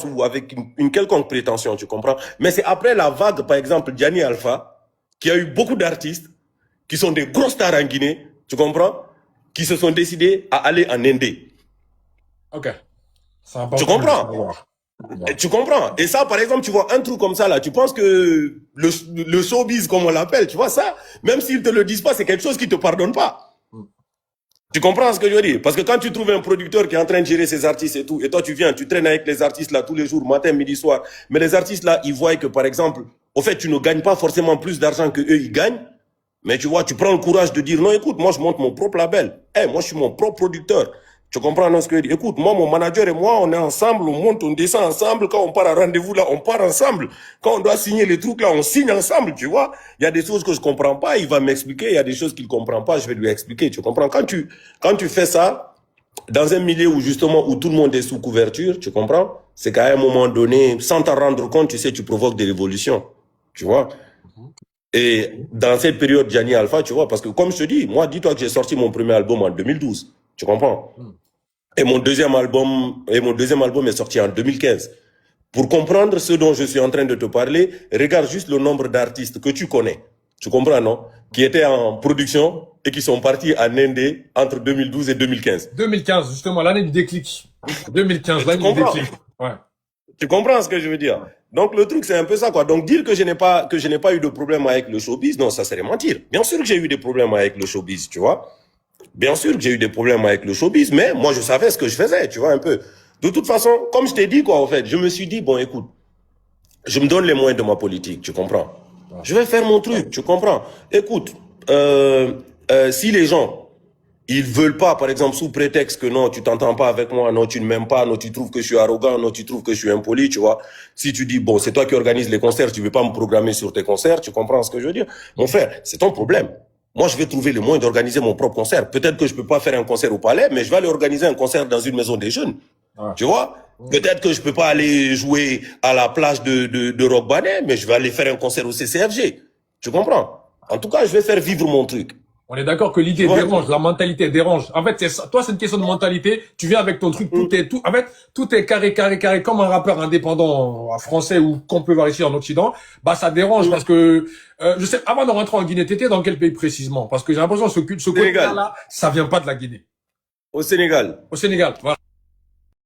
ou avec une quelconque prétention, tu comprends? Mais c'est après la vague, par exemple, Gianni Alpha, qui a eu beaucoup d'artistes qui sont des grosses stars en Guinée, tu comprends? Qui se sont décidés à aller en Indé. Ok. C'est important. Tu comprends? Tu comprends? Et ça, par exemple, tu vois un truc comme ça, là, tu penses que le showbiz, comme on l'appelle, tu vois ça, même s'ils te le disent pas, c'est quelque chose qui te pardonne pas. Tu comprends ce que je veux dire? Parce que quand tu trouves un producteur qui est en train de gérer ses artistes et tout, et toi tu viens, tu traînes avec les artistes là tous les jours, matin, midi, soir, mais les artistes là, ils voient que par exemple, au fait, tu ne gagnes pas forcément plus d'argent que eux ils gagnent, mais tu vois, tu prends le courage de dire non, écoute, moi je monte mon propre label, moi je suis mon propre producteur. Tu comprends non, ce que je dis? Écoute, moi, mon manager et moi, on est ensemble, on monte, on descend ensemble. Quand on part à rendez-vous là, on part ensemble. Quand on doit signer les trucs là, on signe ensemble, tu vois. Il y a des choses que je comprends pas, il va m'expliquer. Il y a des choses qu'il comprend pas, je vais lui expliquer. Tu comprends? Quand tu fais ça, dans un milieu où justement, où tout le monde est sous couverture, tu comprends? C'est qu'à un moment donné, sans t'en rendre compte, tu sais, tu provoques des révolutions. Tu vois? Et dans cette période, Gianni Alpha, tu vois, parce que comme je te dis, moi, dis-toi que j'ai sorti mon premier album en 2012. Tu comprends? Et mon deuxième album est sorti en 2015. Pour comprendre ce dont je suis en train de te parler, regarde juste le nombre d'artistes que tu connais. Tu comprends, non? Qui étaient en production et qui sont partis en Inde entre 2012 et 2015. 2015, justement, l'année du déclic. 2015, l'année du déclic. Ouais. Tu comprends ce que je veux dire? Donc le truc c'est un peu ça quoi. Donc dire que je n'ai pas eu de problème avec le showbiz, non, ça serait mentir. Bien sûr que j'ai eu des problèmes avec le showbiz, tu vois. Bien sûr que j'ai eu des problèmes avec le showbiz, mais moi je savais ce que je faisais, tu vois un peu. De toute façon, comme je t'ai dit quoi en fait, je me suis dit bon écoute, je me donne les moyens de ma politique, tu comprends. Je vais faire mon truc, tu comprends. Écoute, si les gens ils veulent pas, par exemple, sous prétexte que non, tu t'entends pas avec moi, non, tu ne m'aimes pas, non, tu trouves que je suis arrogant, non, tu trouves que je suis impoli, tu vois. Si tu dis, bon, c'est toi qui organises les concerts, tu veux pas me programmer sur tes concerts, tu comprends ce que je veux dire? Mon frère, c'est ton problème. Moi, je vais trouver le moyen d'organiser mon propre concert. Peut-être que je peux pas faire un concert au palais, mais je vais aller organiser un concert dans une maison des jeunes. Tu vois? Peut-être que je peux pas aller jouer à la plage de Rock Banet, mais je vais aller faire un concert au CCFG. Tu comprends? En tout cas, je vais faire vivre mon truc. On est d'accord que l'idée dérange, la mentalité dérange. En fait, c'est ça. Toi, c'est une question de mentalité. Tu viens avec ton truc, en fait, tout est carré, comme un rappeur indépendant français ou qu'on peut voir ici en Occident. Bah, ça dérange parce que, je sais, avant de rentrer en Guinée, t'étais dans quel pays précisément? Parce que j'ai l'impression que ce côté-là, ça vient pas de la Guinée. Au Sénégal. Au Sénégal, voilà.